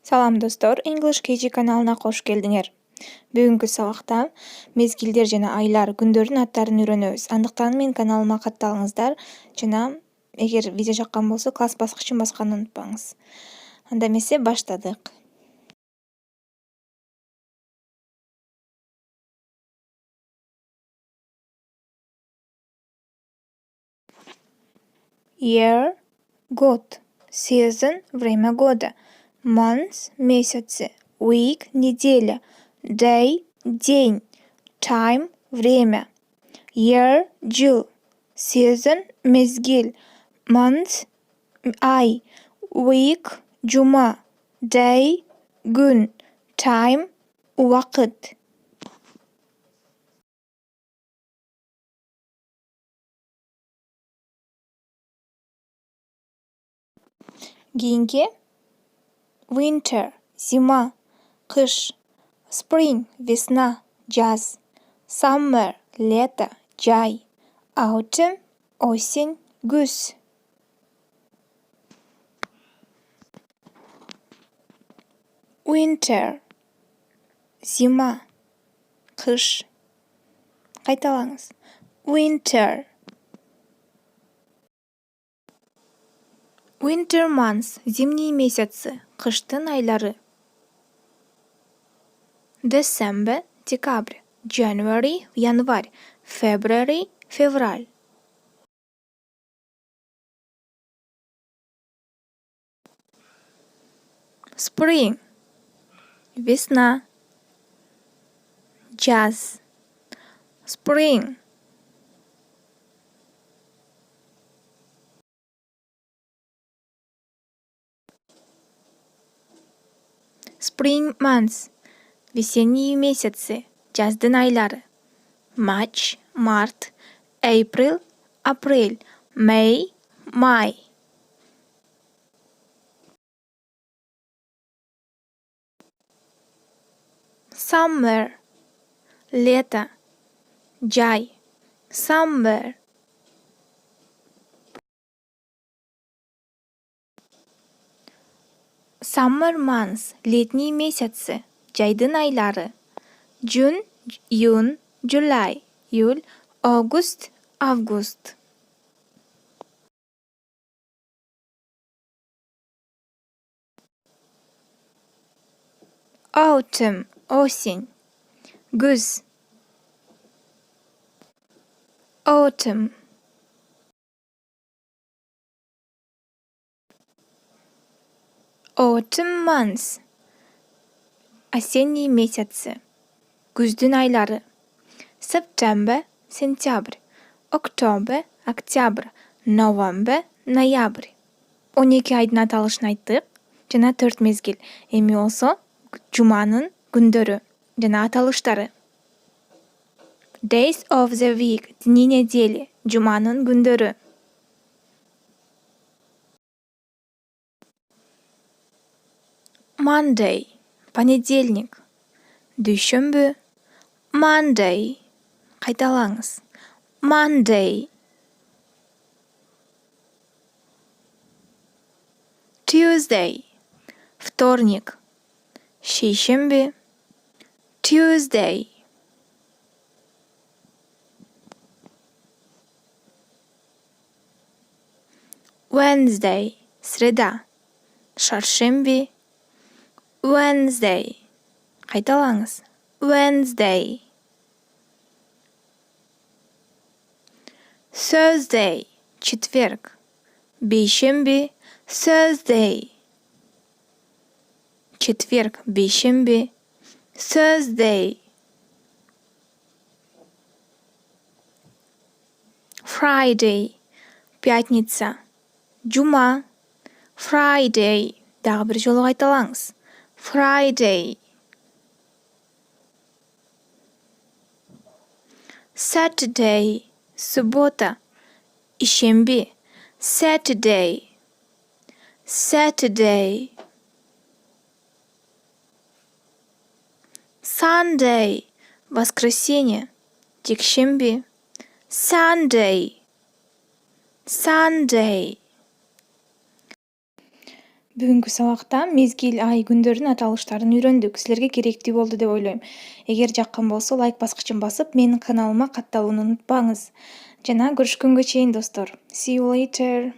Салам достор, English KG каналына кош келдиңер. Бүгүнкү сабакта мезгилдер жана айлар, күндөрдүн аттарын үйрөнөбүз. Андыктан менин каналыма катталыңыздар жана эгер видео жаккан болсо класс баскычын басканды унутпаңыз. Анда эмесе баштадык. Year, год, season, время года, month, месяцы, week, неделя, day, день, time, время, year, жыл, season, мезгил, month, ай, week, жума, day, күн, time, убакыт. Кийинки winter, зима, кыш, spring, весна, жаз, summer, лето, жай, autumn, осень, күз. Winter, зима, кыш. Кайталаңыз. Winter. Winter months, зимние месяцы, кыштын айлары. December, декабрь, January, январь, February, февраль. Spring, весна, jazz, spring. Spring months, весенние месяцы, жаздын айлары. March, март, April, апрель, May, май. Summer, лето, жай, summer. Summer months, летние месяцы, жайдын айлары. June, июнь, July, июль, August, август. Autumn, осень, күз. Autumn. Autumn months, осенние месяцы, күздүн айлары. September, сентябрь, October, октябрь, November, ноябрь. 12 айдын аталышын айттык жана 4 мезгил. Эми болсо жуманын күндөрү жана аталыштары. Days of the week, дни недели, жуманын күндөрү. Monday, понедельник. Дүйшөмбү, Monday. Кайталаңыз. Monday. Tuesday, вторник. Шейшемби, Tuesday. Wednesday, среда. Шаршемби, Wednesday. Кайталаңыз. Wednesday. Thursday, четверг. Бейшемби, Thursday. Четверг, бейшемби, Thursday. Friday, пятница. Жума, Friday. Дагы бир жолу кайталаңыз. Friday. Saturday, суббота. Ишемби, Saturday. Saturday. Sunday, воскресенье. Жекшемби, Sunday. Sunday. Бүгүнкү сабакта мезгил, ай, күндөрдүн аталыштарын үйрөндүк. Силерге керектүү болду деп ойлойм. Эгер жаккан болсо лайк баскычын басып, менин каналыма катталууну унутпаңыз. Жана көрүшкөнгө чейин достор. See you later.